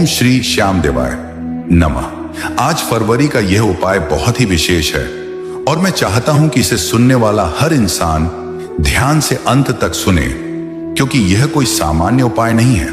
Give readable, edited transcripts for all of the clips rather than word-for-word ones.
ओम श्री श्याम देवाय नमः। आज फरवरी का यह उपाय बहुत ही विशेष है और मैं चाहता हूं कि इसे सुनने वाला हर इंसान ध्यान से अंत तक सुने, क्योंकि यह कोई सामान्य उपाय नहीं है।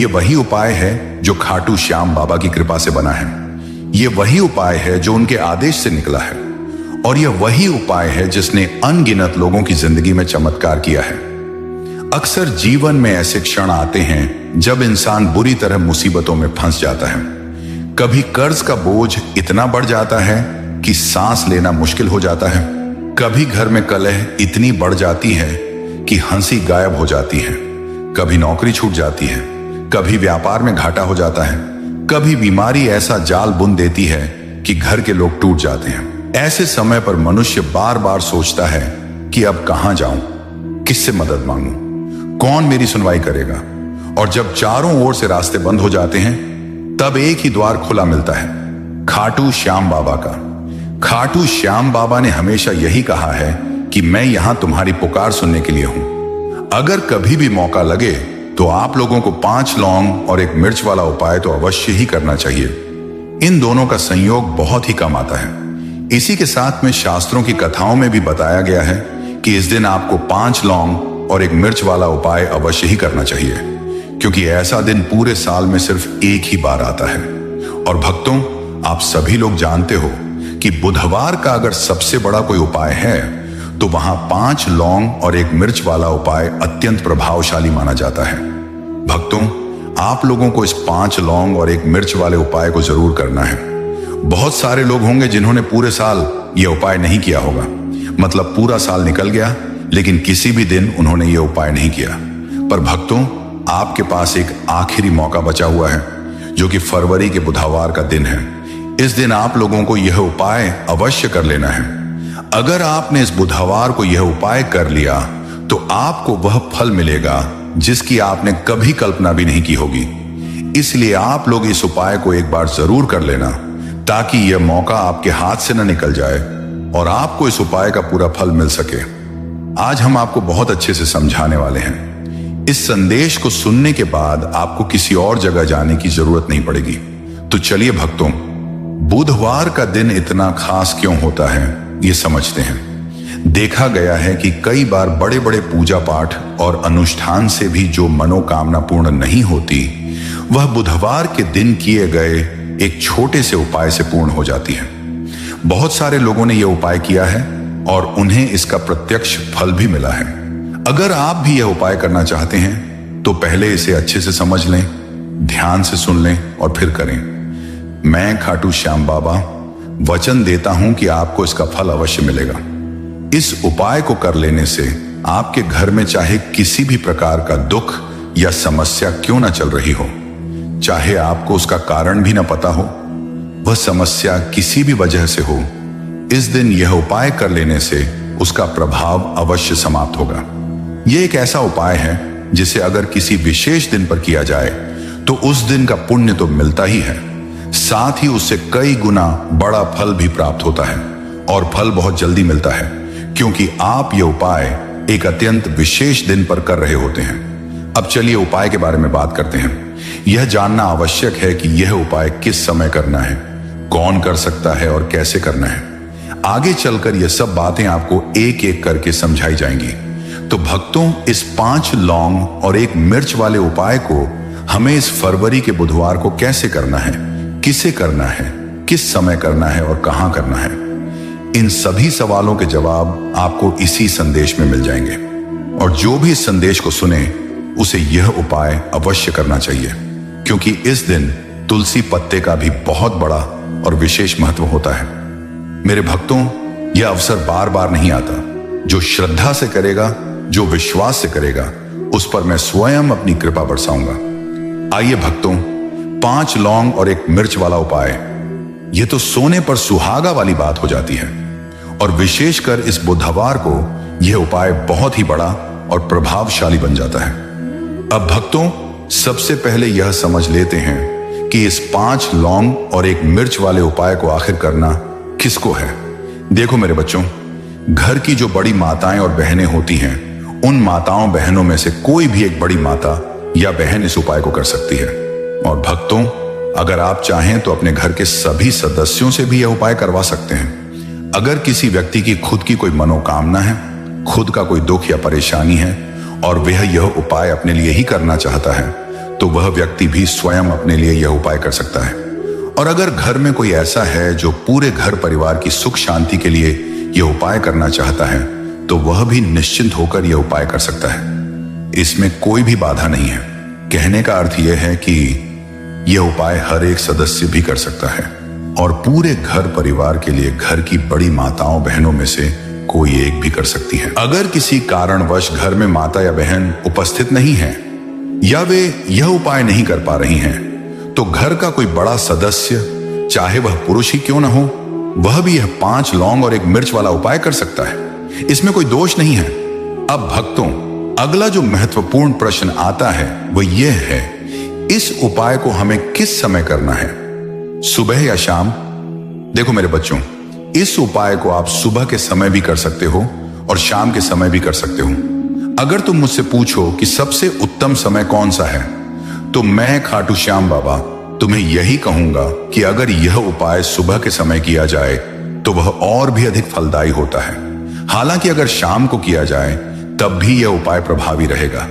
यह वही उपाय है जो खाटू श्याम बाबा की कृपा से बना है। यह वही उपाय है जो उनके आदेश से निकला है और यह वही उपाय है जिसने अनगिनत लोगों की जिंदगी में चमत्कार किया है। अक्सर जीवन में ऐसे क्षण आते हैं जब इंसान बुरी तरह मुसीबतों में फंस जाता है। कभी कर्ज का बोझ इतना बढ़ जाता है कि सांस लेना मुश्किल हो जाता है। कभी घर में कलह इतनी बढ़ जाती है कि हंसी गायब हो जाती है। कभी नौकरी छूट जाती है, कभी व्यापार में घाटा हो जाता है, कभी बीमारी ऐसा जाल बुन देती है कि घर के लोग टूट जाते हैं। ऐसे समय पर मनुष्य बार बार सोचता है कि अब कहां जाऊं, किससे मदद मांगूं, कौन मेरी सुनवाई करेगा। और जब चारों ओर से रास्ते बंद हो जाते हैं तब एक ही द्वार खुला मिलता है, खाटू श्याम बाबा का। खाटू श्याम बाबा ने हमेशा यही कहा है कि मैं यहां तुम्हारी पुकार सुनने के लिए हूं। अगर कभी भी मौका लगे तो आप लोगों को 5 लौंग और एक मिर्च वाला उपाय तो अवश्य ही करना चाहिए। इन दोनों का संयोग बहुत ही कम आता है। इसी के साथ में शास्त्रों की कथाओं में भी बताया गया है कि इस दिन आपको 5 लौंग और एक मिर्च वाला उपाय अवश्य ही करना चाहिए, क्योंकि ऐसा दिन पूरे साल में सिर्फ एक ही बार आता है। और भक्तों, आप सभी लोग जानते हो कि बुधवार का अगर सबसे बड़ा कोई उपाय है तो वहां 5 लौंग और एक मिर्च वाला उपाय अत्यंत प्रभावशाली माना जाता है। भक्तों, आप लोगों को इस 5 लौंग और एक मिर्च वाले उपाय को जरूर करना है। बहुत सारे लोग होंगे जिन्होंने पूरे साल यह उपाय नहीं किया होगा, मतलब पूरा साल निकल गया लेकिन किसी भी दिन उन्होंने ये उपाय नहीं किया। पर भक्तों, आपके पास एक आखिरी मौका बचा हुआ है जो कि फरवरी के बुधवार का दिन है। इस दिन आप लोगों को यह उपाय अवश्य कर लेना है। अगर आपने इस बुधवार को यह उपाय कर लिया तो आपको वह फल मिलेगा जिसकी आपने कभी कल्पना भी नहीं की होगी। इसलिए आप लोग इस उपाय को एक बार जरूर कर लेना ताकि यह मौका आपके हाथ से न निकल जाए और आपको इस उपाय का पूरा फल मिल सके। आज हम आपको बहुत अच्छे से समझाने वाले हैं। इस संदेश को सुनने के बाद आपको किसी और जगह जाने की जरूरत नहीं पड़ेगी। तो चलिए भक्तों, बुधवार का दिन इतना खास क्यों होता है ये समझते हैं। देखा गया है कि कई बार बड़े बड़े पूजा पाठ और अनुष्ठान से भी जो मनोकामना पूर्ण नहीं होती, वह बुधवार के दिन किए गए एक छोटे से उपाय से पूर्ण हो जाती है। बहुत सारे लोगों ने यह उपाय किया है और उन्हें इसका प्रत्यक्ष फल भी मिला है। अगर आप भी यह उपाय करना चाहते हैं तो पहले इसे अच्छे से समझ लें, ध्यान से सुन लें और फिर करें। मैं खाटू श्याम बाबा वचन देता हूं कि आपको इसका फल अवश्य मिलेगा। इस उपाय को कर लेने से आपके घर में चाहे किसी भी प्रकार का दुख या समस्या क्यों ना चल रही हो, चाहे आपको उसका कारण भी ना पता हो, वह समस्या किसी भी वजह से हो, इस दिन यह उपाय कर लेने से उसका प्रभाव अवश्य समाप्त होगा। यह एक ऐसा उपाय है जिसे अगर किसी विशेष दिन पर किया जाए तो उस दिन का पुण्य तो मिलता ही है, साथ ही उससे कई गुना बड़ा फल भी प्राप्त होता है और फल बहुत जल्दी मिलता है, क्योंकि आप यह उपाय एक अत्यंत विशेष दिन पर कर रहे होते हैं। अब चलिए उपाय के बारे में बात करते हैं। यह जानना आवश्यक है कि यह उपाय किस समय करना है, कौन कर सकता है और कैसे करना है। आगे चलकर यह सब बातें आपको एक एक करके समझाई जाएंगी। तो भक्तों, इस 5 लौंग और एक मिर्च वाले उपाय को हमें इस फरवरी के बुधवार को कैसे करना है, किसे करना है, किस समय करना है और कहां करना है, इन सभी सवालों के जवाब आपको इसी संदेश में मिल जाएंगे। और जो भी इस संदेश को सुने उसे यह उपाय अवश्य करना चाहिए, क्योंकि इस दिन तुलसी पत्ते का भी बहुत बड़ा और विशेष महत्व होता है। मेरे भक्तों, यह अवसर बार बार नहीं आता। जो श्रद्धा से करेगा, जो विश्वास से करेगा, उस पर मैं स्वयं अपनी कृपा बरसाऊंगा। आइए भक्तों, 5 लौंग और एक मिर्च वाला उपाय, यह तो सोने पर सुहागा वाली बात हो जाती है। और विशेषकर इस बुधवार को यह उपाय बहुत ही बड़ा और प्रभावशाली बन जाता है। अब भक्तों, सबसे पहले यह समझ लेते हैं कि इस 5 लौंग और एक मिर्च वाले उपाय को आखिर करना किसको है। देखो मेरे बच्चों, घर की जो बड़ी माताएं और बहनें होती हैं, उन माताओं बहनों में से कोई भी एक बड़ी माता या बहन इस उपाय को कर सकती है। और भक्तों, अगर आप चाहें तो अपने घर के सभी सदस्यों से भी यह उपाय करवा सकते हैं। अगर किसी व्यक्ति की खुद की कोई मनोकामना है, खुद का कोई दुख या परेशानी है और वह यह उपाय अपने लिए ही करना चाहता है, तो वह व्यक्ति भी स्वयं अपने लिए यह उपाय कर सकता है। और अगर घर में कोई ऐसा है जो पूरे घर परिवार की सुख शांति के लिए यह उपाय करना चाहता है, तो वह भी निश्चिंत होकर यह उपाय कर सकता है। इसमें कोई भी बाधा नहीं है। कहने का अर्थ यह है कि यह उपाय हर एक सदस्य भी कर सकता है और पूरे घर परिवार के लिए घर की बड़ी माताओं बहनों में से कोई एक भी कर सकती है। अगर किसी कारणवश घर में माता या बहन उपस्थित नहीं है या वे यह उपाय नहीं कर पा रही हैं, तो घर का कोई बड़ा सदस्य, चाहे वह पुरुष ही क्यों ना हो, वह भी यह 5 लौंग और 1 मिर्च वाला उपाय कर सकता है। इसमें कोई दोष नहीं है। अब भक्तों, अगला जो महत्वपूर्ण प्रश्न आता है वह यह है, इस उपाय को हमें किस समय करना है, सुबह या शाम? देखो मेरे बच्चों, इस उपाय को आप सुबह के समय भी कर सकते हो और शाम के समय भी कर सकते हो। अगर तुम मुझसे पूछो कि सबसे उत्तम समय कौन सा है, तो मैं खाटू श्याम बाबा तुम्हें यही कहूंगा कि अगर यह उपाय सुबह के समय किया जाए तो वह और भी अधिक फलदायी होता है। हालांकि अगर शाम को किया जाए तब भी यह उपाय प्रभावी रहेगा।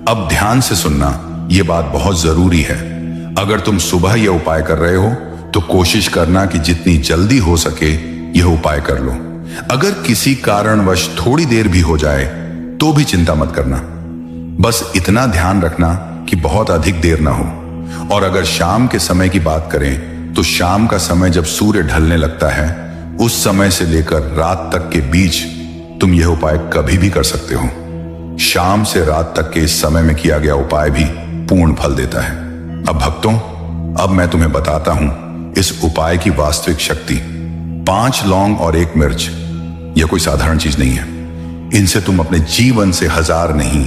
अब ध्यान से सुनना, यह बात बहुत जरूरी है। अगर तुम सुबह यह उपाय कर रहे हो तो कोशिश करना कि जितनी जल्दी हो सके यह उपाय कर लो। अगर किसी कारणवश थोड़ी देर भी हो जाए तो भी चिंता मत करना। बस इतना ध्यान रखना कि बहुत अधिक देर ना हो। और अगर शाम के समय की बात करें तो शाम का समय जब सूर्य ढलने लगता है, उस समय से लेकर रात तक के बीच तुम यह उपाय कभी भी कर सकते हो। शाम से रात तक के इस समय में किया गया उपाय भी पूर्ण फल देता है। अब भक्तों, अब मैं तुम्हें बताता हूं इस उपाय की वास्तविक शक्ति। 5 लौंग और 1 मिर्च यह कोई साधारण चीज नहीं है। इनसे तुम अपने जीवन से 1000 नहीं,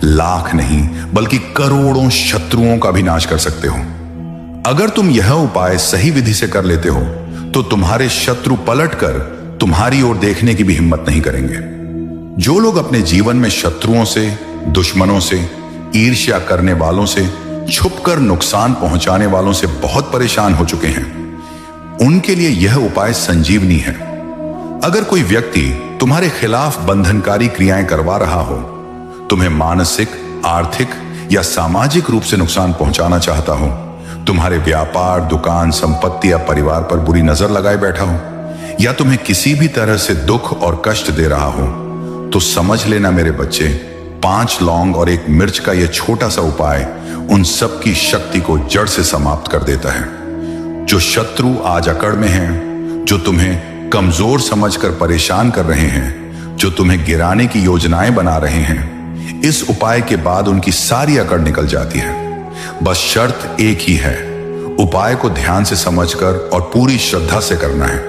लाख नहीं, बल्कि करोड़ों शत्रुओं का भी नाश कर सकते हो। अगर तुम यह उपाय सही विधि से कर लेते हो तो तुम्हारे शत्रु पलटकर तुम्हारी ओर देखने की भी हिम्मत नहीं करेंगे। जो लोग अपने जीवन में शत्रुओं से, दुश्मनों से, ईर्ष्या करने वालों से, छुपकर नुकसान पहुंचाने वालों से बहुत परेशान हो चुके हैं, उनके लिए यह उपाय संजीवनी है। अगर कोई व्यक्ति तुम्हारे खिलाफ बंधनकारी क्रियाएं करवा रहा हो, तुम्हें मानसिक, आर्थिक या सामाजिक रूप से नुकसान पहुंचाना चाहता हो, तुम्हारे व्यापार, दुकान, संपत्ति या परिवार पर बुरी नजर लगाए बैठा हो, या तुम्हें किसी भी तरह से दुख और कष्ट दे रहा हो, तो समझ लेना मेरे बच्चे, 5 लौंग और 1 मिर्च का यह छोटा सा उपाय उन सब की शक्ति को जड़ से समाप्त कर देता है। जो शत्रु आज अकड़ में हैं, जो तुम्हें कमजोर समझकर परेशान कर रहे हैं, जो तुम्हें गिराने की योजनाएं बना रहे हैं, इस उपाय के बाद उनकी सारी अकड़ निकल जाती है। बस शर्त एक ही है, उपाय को ध्यान से समझकर और पूरी श्रद्धा से करना है।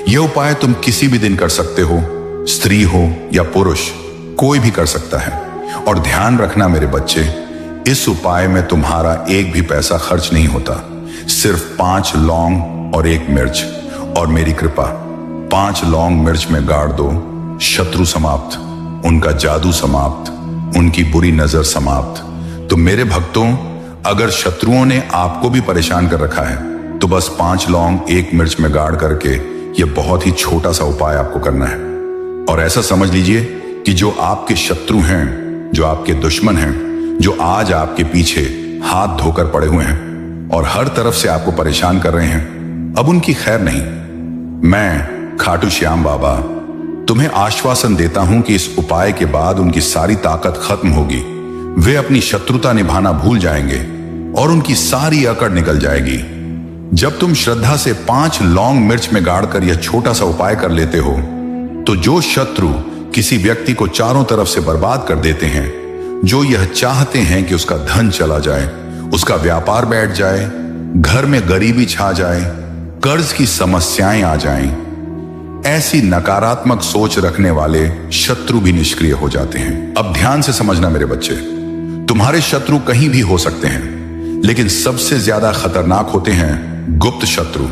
यह उपाय तुम किसी भी दिन कर सकते हो, स्त्री हो या पुरुष, कोई भी कर सकता है। और ध्यान रखना मेरे बच्चे, इस उपाय में तुम्हारा एक भी पैसा खर्च नहीं होता। सिर्फ 5 लौंग और 1 मिर्च, और मेरी कृपा, 5 लौंग मिर्च में गाड़ दो, शत्रु समाप्त, उनका जादू समाप्त, उनकी बुरी नजर समाप्त। तो मेरे भक्तों, अगर शत्रुओं ने आपको भी परेशान कर रखा है तो बस 5 लौंग 1 मिर्च में गाड़ करके यह बहुत ही छोटा सा उपाय आपको करना है। और ऐसा समझ लीजिए कि जो आपके शत्रु हैं, जो आपके दुश्मन हैं, जो आज आपके पीछे हाथ धोकर पड़े हुए हैं और हर तरफ से आपको परेशान कर रहे हैं, अब उनकी खैर नहीं। मैं खाटू श्याम बाबा तुम्हें आश्वासन देता हूं कि इस उपाय के बाद उनकी सारी ताकत खत्म होगी। वे अपनी शत्रुता निभाना भूल जाएंगे और उनकी सारी अकड़ निकल जाएगी। जब तुम श्रद्धा से 5 लौंग मिर्च में गाड़कर यह छोटा सा उपाय कर लेते हो, तो जो शत्रु किसी व्यक्ति को चारों तरफ से बर्बाद कर देते हैं, जो यह चाहते हैं कि उसका धन चला जाए, उसका व्यापार बैठ जाए, घर में गरीबी छा जाए, कर्ज की समस्याएं आ जाएं, ऐसी नकारात्मक सोच रखने वाले शत्रु भी निष्क्रिय हो जाते हैं। अब ध्यान से समझना मेरे बच्चे, तुम्हारे शत्रु कहीं भी हो सकते हैं, लेकिन सबसे ज्यादा खतरनाक होते हैं गुप्त शत्रु।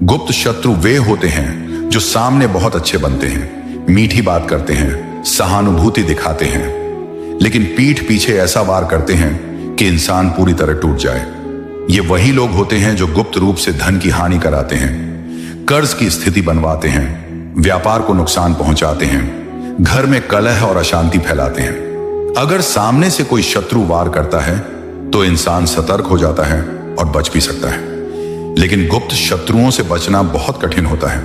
गुप्त शत्रु वे होते हैं जो सामने बहुत अच्छे बनते हैं, मीठी बात करते हैं, सहानुभूति दिखाते हैं, लेकिन पीठ पीछे ऐसा वार करते हैं कि इंसान पूरी तरह टूट जाए। ये वही लोग होते हैं जो गुप्त रूप से धन की हानि कराते हैं, कर्ज की स्थिति बनवाते हैं, व्यापार को नुकसान पहुंचाते हैं, घर में कलह और अशांति फैलाते हैं। अगर सामने से कोई शत्रु वार करता है तो इंसान सतर्क हो जाता है और बच भी सकता है, लेकिन गुप्त शत्रुओं से बचना बहुत कठिन होता है।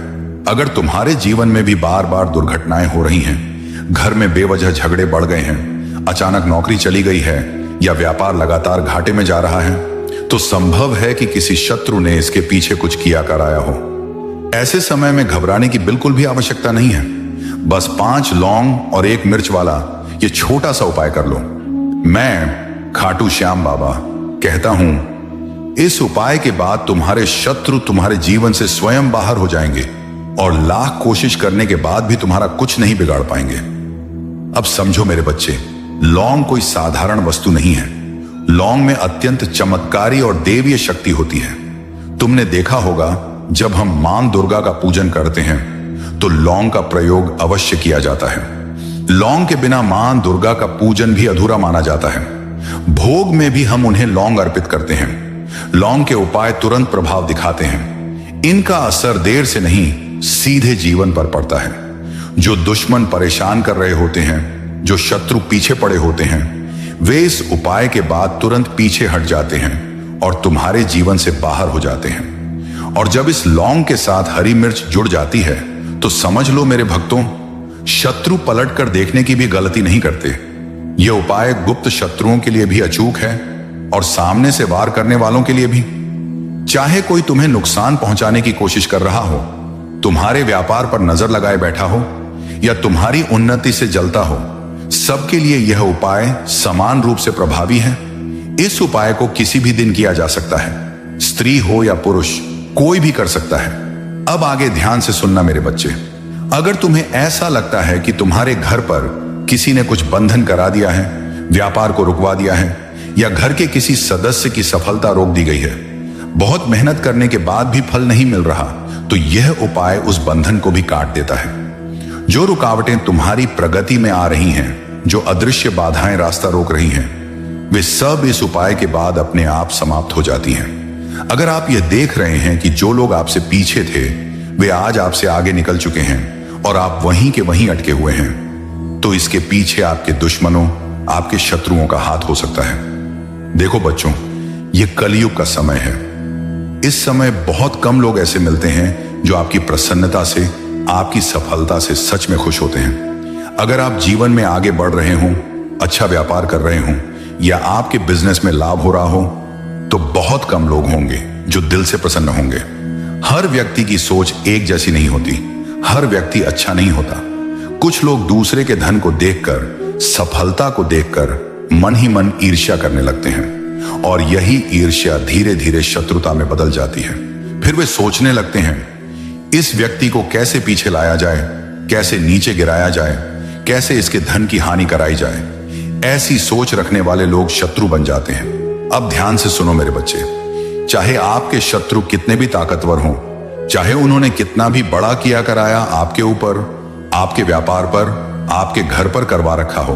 अगर तुम्हारे जीवन में भी बार बार दुर्घटनाएं हो रही हैं, घर में बेवजह झगड़े बढ़ गए हैं, अचानक नौकरी चली गई है या व्यापार लगातार घाटे में जा रहा है, तो संभव है कि किसी शत्रु ने इसके पीछे कुछ किया कराया हो। ऐसे समय में घबराने की बिल्कुल भी आवश्यकता नहीं है। बस 5 लौंग और 1 मिर्च वाला ये छोटा सा उपाय कर लो। मैं खाटू श्याम बाबा कहता हूं, इस उपाय के बाद तुम्हारे शत्रु तुम्हारे जीवन से स्वयं बाहर हो जाएंगे और लाख कोशिश करने के बाद भी तुम्हारा कुछ नहीं बिगाड़ पाएंगे। अब समझो मेरे बच्चे, लौंग कोई साधारण वस्तु नहीं है। लौंग में अत्यंत चमत्कारी और देवीय शक्ति होती है। तुमने देखा होगा जब हम मां दुर्गा का पूजन करते हैं तो लौंग का प्रयोग अवश्य किया जाता है। लौंग के बिना मां दुर्गा का पूजन भी अधूरा माना जाता है। भोग में भी हम उन्हें लौंग अर्पित करते हैं। लौंग के उपाय तुरंत प्रभाव दिखाते हैं। इनका असर देर से नहीं, सीधे जीवन पर पड़ता है। जो दुश्मन परेशान कर रहे होते हैं, जो शत्रु पीछे पड़े होते हैं, वे इस उपाय के बाद तुरंत पीछे हट जाते हैं और तुम्हारे जीवन से बाहर हो जाते हैं। और जब इस लौंग के साथ हरी मिर्च जुड़ जाती है तो समझ लो मेरे भक्तों, शत्रु पलट कर देखने की भी गलती नहीं करते। यह उपाय गुप्त शत्रुओं के लिए भी अचूक है और सामने से वार करने वालों के लिए भी। चाहे कोई तुम्हें नुकसान पहुंचाने की कोशिश कर रहा हो, तुम्हारे व्यापार पर नजर लगाए बैठा हो या तुम्हारी उन्नति से जलता हो, सबके लिए यह उपाय समान रूप से प्रभावी है। इस उपाय को किसी भी दिन किया जा सकता है। स्त्री हो या पुरुष, कोई भी कर सकता है। अब आगे ध्यान से सुनना मेरे बच्चे। अगर तुम्हें ऐसा लगता है कि तुम्हारे घर पर किसी ने कुछ बंधन करा दिया है, व्यापार को रुकवा दिया है या घर के किसी सदस्य की सफलता रोक दी गई है, बहुत मेहनत करने के बाद भी फल नहीं मिल रहा, तो यह उपाय उस बंधन को भी काट देता है। जो रुकावटें तुम्हारी प्रगति में आ रही हैं, जो अदृश्य बाधाएं रास्ता रोक रही हैं, वे सब इस उपाय के बाद अपने आप समाप्त हो जाती हैं। अगर आप यह देख रहे हैं कि जो लोग आपसे पीछे थे वे आज आपसे आगे निकल चुके हैं और आप वहीं के वहीं अटके हुए हैं, तो इसके पीछे आपके दुश्मनों, आपके शत्रुओं का हाथ हो सकता है। देखो बच्चों, यह कलयुग का समय है। इस समय बहुत कम लोग ऐसे मिलते हैं जो आपकी प्रसन्नता से, आपकी सफलता से सच में खुश होते हैं। अगर आप जीवन में आगे बढ़ रहे हों, अच्छा व्यापार कर रहे हों या आपके बिजनेस में लाभ हो रहा हो, तो बहुत कम लोग होंगे जो दिल से प्रसन्न होंगे। हर व्यक्ति की सोच एक जैसी नहीं होती। हर व्यक्ति अच्छा नहीं होता। कुछ लोग दूसरे के धन को देखकर, सफलता को देखकर मन ही मन ईर्ष्या करने लगते हैं और यही ईर्ष्या धीरे धीरे शत्रुता में बदल जाती है। फिर वे सोचने लगते हैं, इस व्यक्ति को कैसे पीछे लाया जाए, कैसे नीचे गिराया जाए, कैसे इसके धन की हानि कराई जाए। ऐसी सोच रखने वाले लोग शत्रु बन जाते हैं। अब ध्यान से सुनो मेरे बच्चे, चाहे आपके शत्रु कितने भी ताकतवर हों, चाहे उन्होंने कितना भी बड़ा किया कराया आपके ऊपर, आपके व्यापार पर, आपके घर पर करवा रखा हो,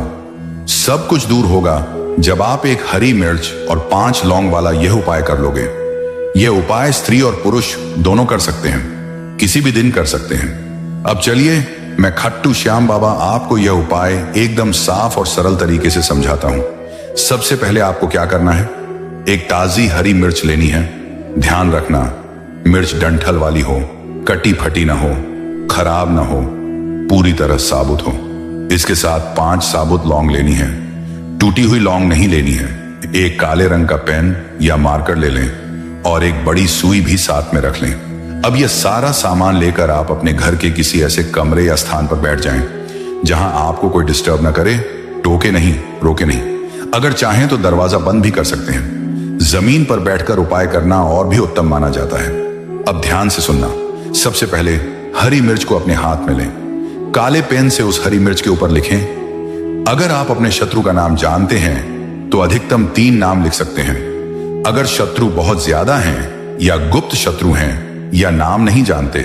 सब कुछ दूर होगा जब आप एक हरी मिर्च और 5 लौंग वाला यह उपाय कर लोगे। यह उपाय स्त्री और पुरुष दोनों कर सकते हैं, किसी भी दिन कर सकते हैं। अब चलिए मैं खट्टू श्याम बाबा आपको यह उपाय एकदम साफ और सरल तरीके से समझाता हूं। सबसे पहले आपको क्या करना है, एक ताजी हरी मिर्च लेनी है। ध्यान रखना, मिर्च डंठल वाली हो, कटी फटी ना हो, खराब ना हो, पूरी तरह साबुत हो। इसके साथ 5 साबुत लौंग लेनी है। टूटी हुई लौंग नहीं लेनी है। एक काले रंग का पेन या मार्कर ले लें और एक बड़ी सुई भी साथ में रख लें। अब यह सारा सामान लेकर आप अपने घर के किसी ऐसे कमरे या स्थान पर बैठ जाएं जहां आपको कोई डिस्टर्ब ना करे, टोके नहीं, रोके नहीं। अगर चाहें तो दरवाजा बंद भी कर सकते हैं। जमीन पर बैठकर उपाय करना और भी उत्तम माना जाता है। अब ध्यान से सुनना। सबसे पहले हरी मिर्च को अपने हाथ में लें। काले पेन से उस हरी मिर्च के ऊपर लिखें। अगर आप अपने शत्रु का नाम जानते हैं तो अधिकतम 3 नाम लिख सकते हैं। अगर शत्रु बहुत ज्यादा हैं या गुप्त शत्रु हैं या नाम नहीं जानते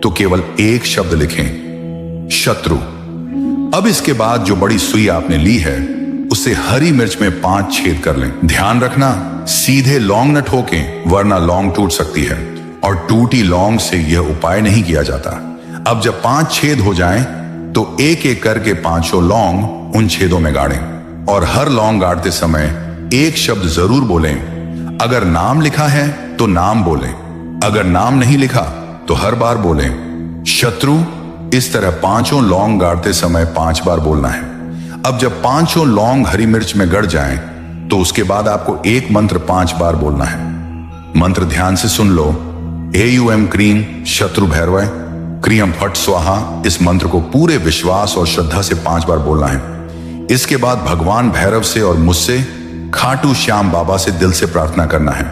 तो केवल एक शब्द लिखें, शत्रु। अब इसके बाद जो बड़ी सुई आपने ली है उसे हरी मिर्च में 5 छेद कर लें। ध्यान रखना, सीधे लौंग न ठोकें, वरना लौंग टूट सकती है और टूटी लौंग से यह उपाय नहीं किया जाता। अब जब 5 छेद हो जाएं, तो एक एक करके 5 लौंग उन छेदों में गाड़ें और हर लौंग गाड़ते समय एक शब्द जरूर बोलें। अगर नाम लिखा है तो नाम बोलें, अगर नाम नहीं लिखा तो हर बार बोलें शत्रु। इस तरह 5 लौंग गाड़ते समय 5 बार बोलना है। अब जब 5 लौंग हरी मिर्च में गड़ जाएं, तो उसके बाद आपको एक मंत्र 5 बार बोलना है। मंत्र ध्यान से सुन लो। एयूएम क्रीम शत्रु भैरवय क्रियम फट स्वाहा। इस मंत्र को पूरे विश्वास और श्रद्धा से 5 बार बोलना है। इसके बाद भगवान भैरव से और मुझसे खाटू श्याम बाबा से दिल से प्रार्थना करना है।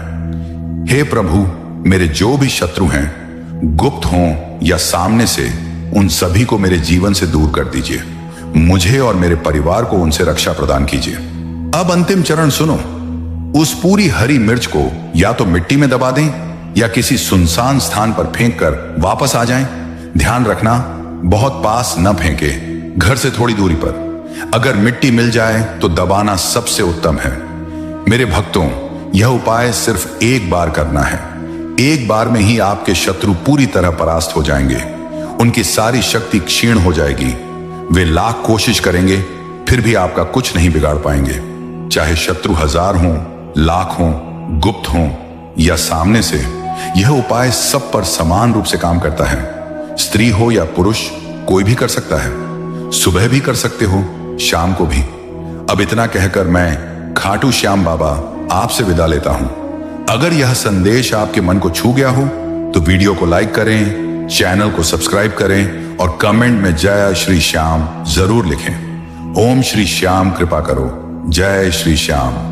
हे प्रभु, मेरे जो भी शत्रु हैं, गुप्त हों या सामने से, उन सभी को मेरे जीवन से दूर कर दीजिए। मुझे और मेरे परिवार को उनसे रक्षा प्रदान कीजिए। अब अंतिम चरण सुनो। उस पूरी हरी मिर्च को या तो मिट्टी में दबा दें या किसी सुनसान स्थान पर फेंक कर वापस आ जाएं। ध्यान रखना, बहुत पास न फेंके, घर से थोड़ी दूरी पर। अगर मिट्टी मिल जाए तो दबाना सबसे उत्तम है। मेरे भक्तों, यह उपाय सिर्फ एक बार करना है। एक बार में ही आपके शत्रु पूरी तरह परास्त हो जाएंगे। उनकी सारी शक्ति क्षीण हो जाएगी। वे लाख कोशिश करेंगे, फिर भी आपका कुछ नहीं बिगाड़ पाएंगे। चाहे शत्रु 1000 हों, लाख हों, गुप्त हों या सामने से, यह उपाय सब पर समान रूप से काम करता है। स्त्री हो या पुरुष, कोई भी कर सकता है। सुबह भी कर सकते हो, शाम को भी। अब इतना कहकर मैं खाटू श्याम बाबा आपसे विदा लेता हूं। अगर यह संदेश आपके मन को छू गया हो तो वीडियो को लाइक करें, चैनल को सब्सक्राइब करें और कमेंट में जय श्री श्याम जरूर लिखें। ओम श्री श्याम कृपा करो। जय श्री श्याम।